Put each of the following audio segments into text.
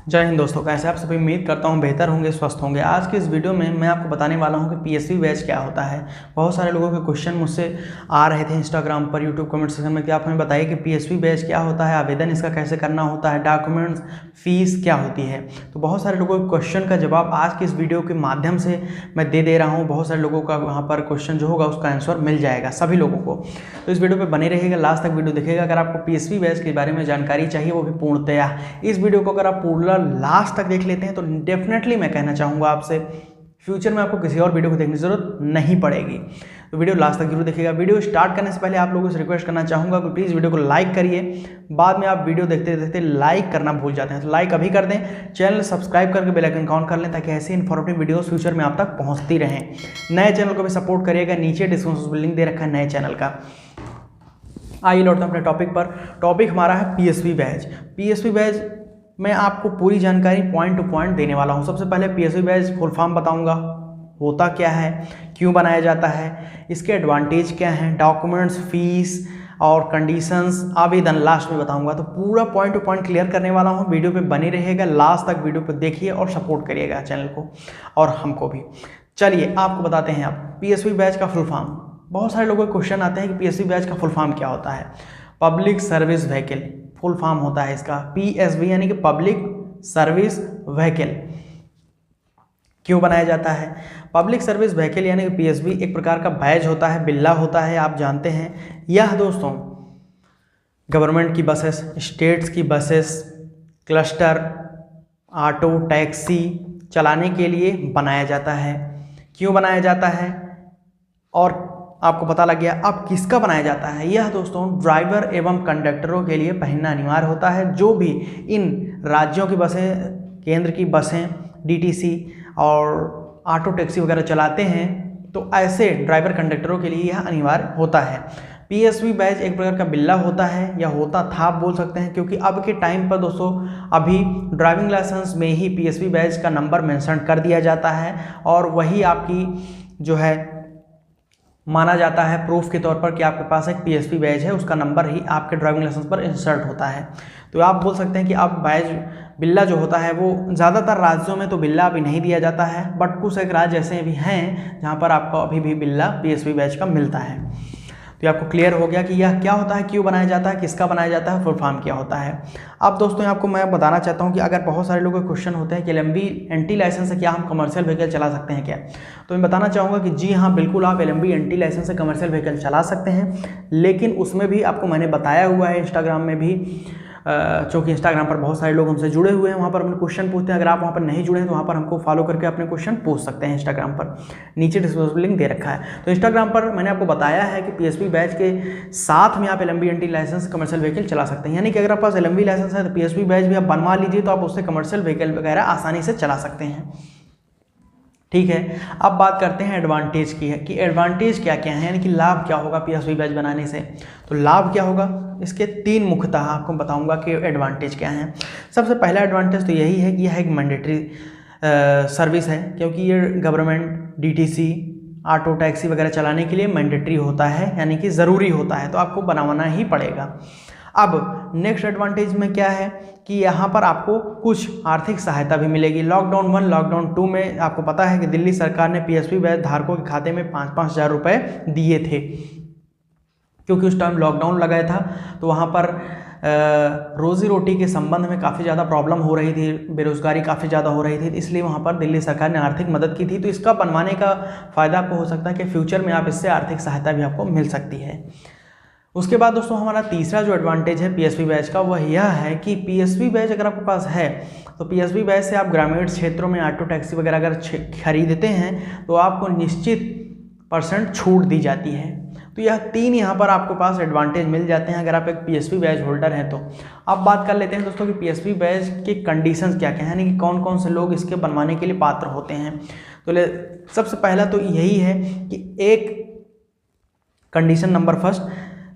जय हिंद दोस्तों, कैसे आप सभी। उम्मीद करता हूं बेहतर होंगे, स्वस्थ होंगे। आज के इस वीडियो में मैं आपको बताने वाला हूं कि पीएसवी बैच क्या होता है। बहुत सारे लोगों के क्वेश्चन मुझसे आ रहे थे इंस्टाग्राम पर, यूट्यूब कमेंट सेक्शन में कि आप हमें बताइए कि पीएसवी बैच क्या होता है, आवेदन इसका कैसे करना होता है, डॉक्यूमेंट्स, फीस क्या होती है। तो बहुत सारे लोगों के क्वेश्चन का जवाब आज के इस वीडियो के माध्यम से मैं दे रहा हूँ। बहुत सारे लोगों का वहाँ पर क्वेश्चन जो होगा उसका आंसर मिल जाएगा सभी लोगों को। तो इस वीडियो पर बने रहिएगा, लास्ट तक वीडियो देखिएगा। अगर आपको पीएसवी बैच के बारे में जानकारी चाहिए, वो भी पूर्णतया, इस वीडियो को अगर आप पूरा लास्ट तक देख लेते हैं तो डेफिनेटली मैं कहना चाहूँगा आपसे, फ्यूचर में आपको किसी और वीडियो को देखने की जरूरत नहीं पड़ेगी। तो वीडियो लास्ट तक जरूर देखिएगा। वीडियो स्टार्ट करने से पहले आप लोगों से रिक्वेस्ट करना चाहूँगा कि प्लीज़ वीडियो को लाइक करिए। बाद में आप वीडियो देखते देखते लाइक करना भूल जाते हैं तो लाइक अभी कर दें। चैनल सब्सक्राइब करके बेल आइकन ऑन कर लें ताकि ऐसे इन्फॉर्मेटिव वीडियोस फ्यूचर में आप तक पहुँचती रहें। नए चैनल को भी सपोर्ट करिएगा, नीचे डिस्क्रिप्शन में लिंक दे रखा है नए चैनल का। आइए लौटते हैं अपने टॉपिक पर। टॉपिक हमारा है पीएसवी बैच। पीएसवी बैच मैं आपको पूरी जानकारी पॉइंट टू पॉइंट देने वाला हूं। सबसे पहले पीएसवी बैच फुल फॉर्म बताऊंगा, होता क्या है, क्यों बनाया जाता है, इसके एडवांटेज क्या हैं, डॉक्यूमेंट्स, फीस और कंडीशंस, आवेदन लास्ट में बताऊंगा। तो पूरा पॉइंट टू पॉइंट क्लियर करने वाला हूं। वीडियो पे बने रहिएगा, लास्ट तक वीडियो पे देखिए और सपोर्ट करिएगा चैनल को और हमको भी। चलिए आपको बताते हैं आप पीएसवी बैच का फुल फॉर्म। बहुत सारे लोगों के क्वेश्चन आते हैं कि पीएसवी बैच का फुल फॉर्म क्या होता है। Public service vehicle full form होता है इसका, पीएसवी यानी कि पब्लिक सर्विस व्हीकल। क्यों बनाया जाता है? पब्लिक सर्विस व्हीकल यानी कि पीएसवी एक प्रकार का बैज होता है, बिल्ला होता है, आप जानते हैं। यह दोस्तों गवर्नमेंट की बसेस, स्टेट्स की बसेस, क्लस्टर, ऑटो, टैक्सी चलाने के लिए बनाया जाता है। क्यों बनाया जाता है और आपको पता लग गया। अब किसका बनाया जाता है? यह दोस्तों ड्राइवर एवं कंडक्टरों के लिए पहनना अनिवार्य होता है। जो भी इन राज्यों की बसें, केंद्र की बसें, डीटीसी और ऑटो टैक्सी वगैरह चलाते हैं तो ऐसे ड्राइवर कंडक्टरों के लिए यह अनिवार्य होता है। पीएसवी बैच एक प्रकार का बिल्ला होता है, या होता था आप बोल सकते हैं, क्योंकि अब के टाइम पर दोस्तों अभी ड्राइविंग लाइसेंस में ही पीएसवी बैच का नंबर मेंशन कर दिया जाता है और वही आपकी जो है माना जाता है प्रूफ के तौर पर कि आपके पास एक पीएसवी बैच है, उसका नंबर ही आपके ड्राइविंग लाइसेंस पर इंसर्ट होता है। तो आप बोल सकते हैं कि अब बैच बिल्ला जो होता है वो ज़्यादातर राज्यों में तो बिल्ला अभी नहीं दिया जाता है, बट कुछ एक राज्य ऐसे भी हैं जहाँ पर आपको अभी भी बिल्ला पीएसवी बैच का मिलता है। तो ये आपको क्लियर हो गया कि यह क्या होता है, क्यों बनाया जाता है, किसका बनाया जाता है, फुल फॉर्म क्या होता है। अब दोस्तों आपको मैं बताना चाहता हूं कि अगर बहुत सारे लोगों के क्वेश्चन होते हैं कि एलएमवी एनटी लाइसेंस से क्या हम कमर्शियल व्हीकल चला सकते हैं क्या, तो मैं बताना चाहूँगा कि जी हाँ, बिल्कुल आप एलएमवी एनटी लाइसेंस से कमर्शियल व्हीकल चला सकते हैं। लेकिन उसमें भी आपको मैंने बताया हुआ है इंस्टाग्राम में भी, चूँकि इंस्टाग्राम पर बहुत सारे लोग हमसे जुड़े हुए हैं, वहाँ पर अपने क्वेश्चन पूछते हैं। अगर आप वहाँ पर नहीं जुड़े हैं तो वहाँ पर हमको फॉलो करके अपने क्वेश्चन पूछ सकते हैं। इंस्टाग्राम पर नीचे डिस्क्रिप्शन लिंक दे रखा है। तो इंस्टाग्राम पर मैंने आपको बताया है कि पीएसवी बैच के साथ में आप LMV NT license commercial vehicle चला सकते हैं। यानी कि अगर आपके पास एलएमवी लाइसेंस है तो पीएसवी बैच भी आप बनवा लीजिए, तो आप उससे कमर्शियल व्हीकल वगैरह आसानी से चला सकते हैं। ठीक है, अब बात करते हैं एडवांटेज की है कि एडवांटेज क्या क्या है, यानी कि लाभ क्या होगा पीएसवी बैच बनाने से। तो लाभ क्या होगा, इसके तीन मुख्यतः आपको बताऊंगा कि एडवांटेज क्या हैं। सबसे पहला एडवांटेज तो यही है कि यह एक मैंडेटरी सर्विस है, क्योंकि ये गवर्नमेंट, डीटीसी, ऑटो टैक्सी वगैरह चलाने के लिए मैंडेटरी होता है, यानी कि ज़रूरी होता है, तो आपको बनवाना ही पड़ेगा। अब नेक्स्ट एडवांटेज में क्या है कि यहाँ पर आपको कुछ आर्थिक सहायता भी मिलेगी। लॉकडाउन 1, लॉकडाउन 2 में आपको पता है कि दिल्ली सरकार ने पीएसवी बैच धारकों के खाते में 5-5 हज़ार रुपये दिए थे, क्योंकि उस टाइम लॉकडाउन लगा था। तो वहाँ पर रोज़ी रोटी के संबंध में काफ़ी ज़्यादा प्रॉब्लम हो रही थी, बेरोज़गारी काफ़ी ज़्यादा हो रही थी, इसलिए वहाँ पर दिल्ली सरकार ने आर्थिक मदद की थी। तो इसका बनवाने का फ़ायदा आपको हो सकता है कि फ्यूचर में आप इससे आर्थिक सहायता भी आपको मिल सकती है। उसके बाद दोस्तों हमारा तीसरा जो एडवांटेज है पीएसवी बैच का, वह यह है कि पीएसवी बैच अगर आपके पास है तो पीएसवी बैच से आप ग्रामीण क्षेत्रों में ऑटो टैक्सी वगैरह अगर खरीदते हैं तो आपको निश्चित % छूट दी जाती है। तो यह तीन यहाँ पर आपके पास एडवांटेज मिल जाते हैं अगर आप एक पीएसवी बैच होल्डर हैं तो। अब बात कर लेते हैं दोस्तों कि पीएसवी बैच के कंडीशंस क्या क्या हैं, यानी कि कौन कौन से लोग इसके बनवाने के लिए पात्र होते हैं। तो सबसे पहला तो यही है कि एक कंडीशन नंबर फर्स्ट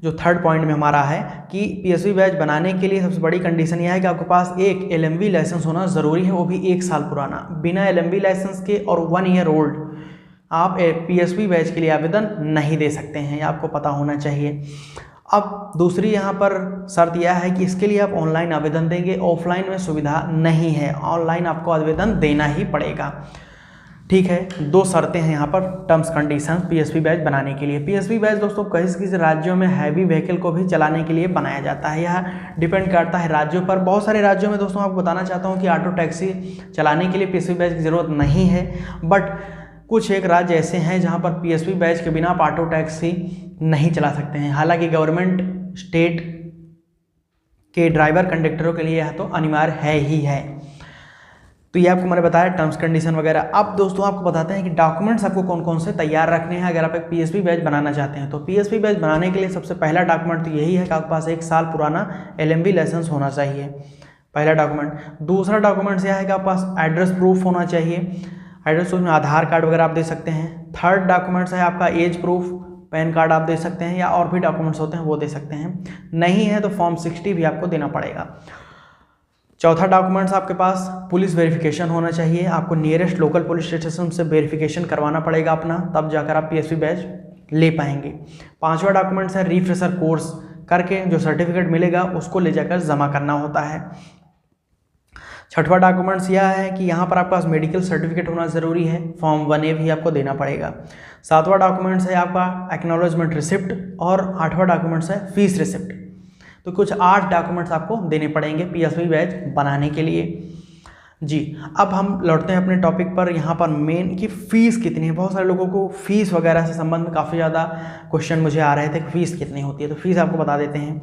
जो थर्ड पॉइंट में हमारा है कि पीएसवी बैच बनाने के लिए सबसे बड़ी कंडीशन यह है कि आपके पास एक एलएमवी लाइसेंस होना ज़रूरी है, वो भी 1 साल पुराना। बिना एलएमवी लाइसेंस के और 1 ईयर ओल्ड आप पीएसवी बैच के लिए आवेदन नहीं दे सकते हैं, ये आपको पता होना चाहिए। अब दूसरी यहाँ पर शर्त यह है कि इसके लिए आप ऑनलाइन आवेदन देंगे, ऑफलाइन में सुविधा नहीं है, ऑनलाइन आपको आवेदन देना ही पड़ेगा। ठीक है, 2 शर्तें हैं यहाँ पर टर्म्स कंडीशंस पीएसवी बैच बनाने के लिए। पीएसवी बैच दोस्तों किसी राज्यों में हैवी व्हीकल को भी चलाने के लिए बनाया जाता है, यह डिपेंड करता है राज्यों पर। बहुत सारे राज्यों में दोस्तों आपको बताना चाहता हूँ कि ऑटो टैक्सी चलाने के लिए पीएसवी बैच की ज़रूरत नहीं है, बट कुछ एक राज्य ऐसे हैं जहाँ पर पीएसवी बैच के बिना आप ऑटो टैक्सी नहीं चला सकते हैं। हालांकि गवर्नमेंट स्टेट के ड्राइवर कंडक्टरों के लिए यह तो अनिवार्य है ही है। तो ये आपको मैंने बताया टर्म्स कंडीशन वगैरह। अब दोस्तों आपको बताते हैं कि डॉक्यूमेंट्स आपको कौन कौन से तैयार रखने हैं अगर आप एक पीएसवी बैच बनाना चाहते हैं। तो पीएसवी बैच बनाने के लिए सबसे पहला डॉक्यूमेंट तो यही है कि आपके पास 1 साल पुराना LMB लाइसेंस होना चाहिए, पहला डॉक्यूमेंट। दूसरा डॉक्यूमेंट्स यह है कि आपके पास एड्रेस प्रूफ होना चाहिए, एड्रेस प्रूफ में आधार कार्ड वगैरह आप दे सकते हैं। थर्ड डॉक्यूमेंट्स है आपका एज प्रूफ, पैन कार्ड आप दे सकते हैं, या और भी डॉक्यूमेंट्स होते हैं वो दे सकते हैं। नहीं है तो फॉर्म 60 भी आपको देना पड़ेगा। चौथा डॉक्यूमेंट्स आपके पास पुलिस वेरिफिकेशन होना चाहिए, आपको नियरेस्ट लोकल पुलिस स्टेशन से वेरिफिकेशन करवाना पड़ेगा अपना, तब जाकर आप पीएसवी बैच ले पाएंगे। 5वां डॉक्यूमेंट्स है रिफ्रेशर कोर्स करके जो सर्टिफिकेट मिलेगा उसको ले जाकर जमा करना होता है। 6वां डॉक्यूमेंट्स यह है कि यहाँ पर आपके पास मेडिकल सर्टिफिकेट होना ज़रूरी है, फॉर्म 1A भी आपको देना पड़ेगा। 7वां डॉक्यूमेंट्स है आपका एक्नॉलेजमेंट रिसिप्ट, और 8वां डॉक्यूमेंट्स है फीस रिसिप्ट। तो कुछ 8 डॉक्यूमेंट्स आपको देने पड़ेंगे पीएसवी बैच बनाने के लिए। जी, अब हम लौटते हैं अपने टॉपिक पर। यहाँ पर मेन कि फ़ीस कितनी है। बहुत सारे लोगों को फ़ीस वगैरह से संबंध में काफ़ी ज़्यादा क्वेश्चन मुझे आ रहे थे कि फ़ीस कितनी होती है, तो फ़ीस आपको बता देते हैं।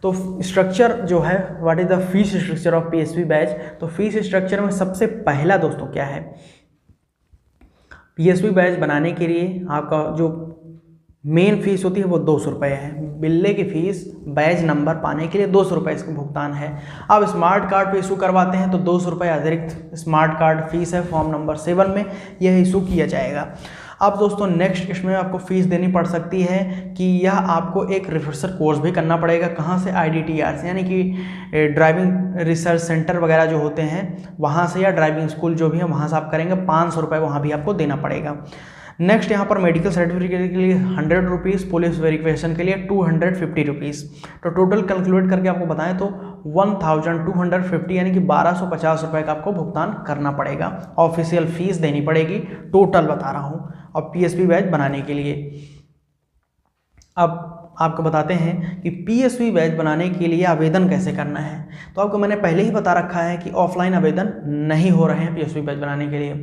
तो स्ट्रक्चर जो है, what is the fees structure of PSV batch. तो फीस स्ट्रक्चर में सबसे पहला दोस्तों क्या है, पीएसवी बैच बनाने के लिए आपका जो मेन फीस होती है वो 200 रुपये है। बिल्ले की फ़ीस बैच नंबर पाने के लिए 200 रुपये इसका भुगतान है। अब स्मार्ट कार्ड पे इशू करवाते हैं तो 200 रुपये अतिरिक्त स्मार्ट कार्ड फीस है, फॉर्म नंबर 7 में यह इशू किया जाएगा। अब दोस्तों नेक्स्ट इसमें आपको फ़ीस देनी पड़ सकती है कि यह आपको एक रिफ्रेशर कोर्स भी करना पड़ेगा। कहाँ से? IDTR से, यानी कि ड्राइविंग रिसर्च सेंटर वगैरह जो होते हैं वहाँ से, या ड्राइविंग स्कूल जो भी है वहाँ से आप करेंगे। 500 रुपये वहाँ भी आपको देना पड़ेगा। नेक्स्ट यहाँ पर मेडिकल सर्टिफिकेट के लिए 100 रुपीज़, पुलिस वेरिफिकेशन के लिए 250 रुपीज़। तो टोटल कैलकुलेट करके आपको बताएं तो 1250 यानी कि 1250 रुपये का आपको भुगतान करना पड़ेगा। ऑफिशियल फ़ीस देनी पड़ेगी, टोटल बता रहा हूँ, और पीएसवी बैच बनाने के लिए। अब आपको बताते हैं कि पीएसवी बैच बनाने के लिए आवेदन कैसे करना है। तो आपको मैंने पहले ही बता रखा है कि ऑफलाइन आवेदन नहीं हो रहे हैं पीएसवी बैच बनाने के लिए।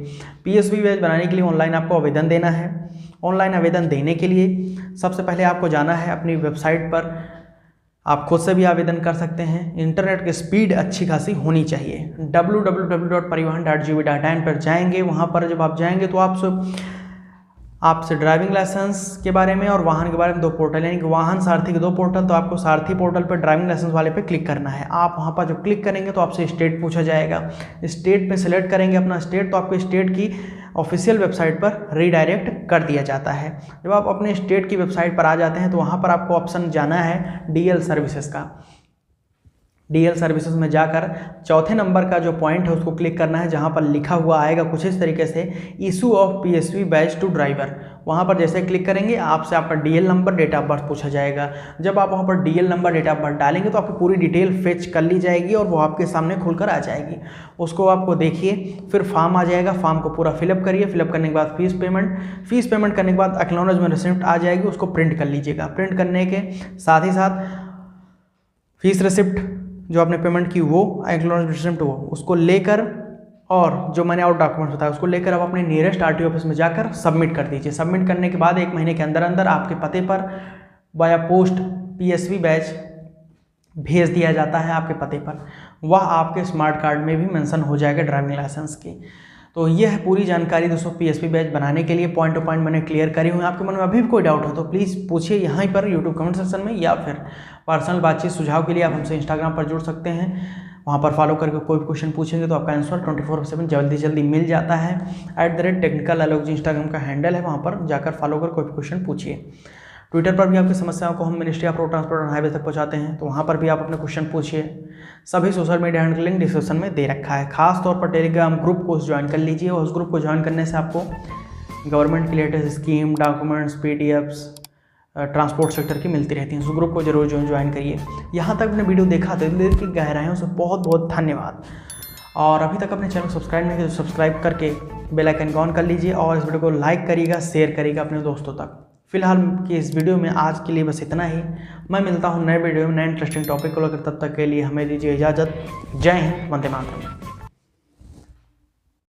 पीएसवी बैच बनाने के लिए ऑनलाइन आपको आवेदन देना है। ऑनलाइन आवेदन देने के लिए सबसे पहले आपको जाना है अपनी वेबसाइट पर। आप खुद से भी आवेदन कर सकते हैं। इंटरनेट की स्पीड अच्छी खासी होनी चाहिए। www.parivahan.gov.in पर जाएंगे। वहाँ पर जब आप जाएंगे तो आपसे ड्राइविंग लाइसेंस के बारे में और वाहन के बारे में 2 पोर्टल, यानी कि वाहन सारथी के 2 पोर्टल। तो आपको सारथी पोर्टल पर ड्राइविंग लाइसेंस वाले पे क्लिक करना है। आप वहाँ पर जब क्लिक करेंगे तो आपसे स्टेट पूछा जाएगा। स्टेट पे सिलेक्ट करेंगे अपना स्टेट, तो आपको स्टेट की ऑफिशियल वेबसाइट पर रीडायरेक्ट कर दिया जाता है। जब आप अपने स्टेट की वेबसाइट पर आ जाते हैं तो वहाँ पर आपको ऑप्शन जाना है DL सर्विसेज का। DL सर्विसेज में जाकर 4थे नंबर का जो पॉइंट है उसको क्लिक करना है, जहाँ पर लिखा हुआ आएगा कुछ इस तरीके से, issue of PSV badge to driver. वहाँ पर जैसे क्लिक करेंगे आपसे आपका DL नंबर, डेट ऑफ बर्थ पूछा जाएगा। जब आप वहाँ पर DL नंबर, डेट ऑफ बर्थ डालेंगे तो आपकी पूरी डिटेल फेच कर ली जाएगी और वो आपके सामने खुलकर आ जाएगी। उसको आपको देखिए, फिर फॉर्म आ जाएगा, फॉर्म को पूरा फिलअप करिए। फिलअप करने के बाद फीस पेमेंट करने के बाद एक्नॉलेजमेंट रिसिप्ट आ जाएगी, उसको प्रिंट कर लीजिएगा। प्रिंट करने के साथ ही साथ फीस रिसिप्ट जो आपने पेमेंट की वो, एक्नॉलेजमेंट रिसिप्ट वो, उसको लेकर, और जो मैंने और डॉक्यूमेंट्स बताया उसको लेकर आप अपने नियरेस्ट RTO ऑफिस में जाकर सबमिट कर दीजिए। सबमिट करने के बाद 1 महीने के अंदर अंदर आपके पते पर बाया पोस्ट पीएसवी बैच भेज दिया जाता है आपके पते पर। वह आपके स्मार्ट कार्ड में भी मेंशन हो जाएगा ड्राइविंग लाइसेंस की। तो यह है पूरी जानकारी दोस्तों पीएसवी बैच बनाने के लिए। पॉइंट टू पॉइंट मैंने क्लियर करी हुई। आपके मन में अभी भी कोई डाउट हो तो प्लीज़ पूछिए यहाँ पर यूट्यूब कमेंट सेक्शन में, या फिर पर्सनल बातचीत सुझाव के लिए आप हमसे इंस्टाग्राम पर जुड़ सकते हैं। वहाँ पर फॉलो करके कोई भी क्वेश्चन पूछेंगे तो आपका आंसर 24/7 जल्दी मिल जाता है। @technicaldialogue इंस्टाग्राम का हैंडल है, वहाँ पर जाकर फॉलो कर कोई भी क्वेश्चन पूछिए। ट्विटर पर भी आपकी समस्याओं को हम ministry of road transport and highway तक पहुँचाते हैं, तो वहाँ पर भी आप अपने क्वेश्चन पूछिए। सभी social media handle link description में दे रखा है। खास तौर पर टेलीग्राम ग्रुप को ज्वाइन कर लीजिए। उस ग्रुप को ज्वाइन करने से आपको गवर्नमेंट की latest scheme, documents, PDFs, transport sector की मिलती रहती हैं। उस ग्रुप को जरूर ज्वाइन करिए। यहाँ तक अपने वीडियो देखा तो दिल की गहराइयों से बहुत बहुत धन्यवाद। और अभी तक अपने चैनल को सब्सक्राइब नहीं किया तो सब्सक्राइब करके बेल आइकन को ऑन कर लीजिए और इस वीडियो को लाइक करिएगा, शेयर करिएगा अपने दोस्तों तक। फिलहाल की इस वीडियो में आज के लिए बस इतना ही। मैं मिलता हूँ नए वीडियो में नए इंटरेस्टिंग टॉपिक को लेकर। तब तक के लिए हमें दीजिए इजाज़त। जय हिंद, वंदे मातरम।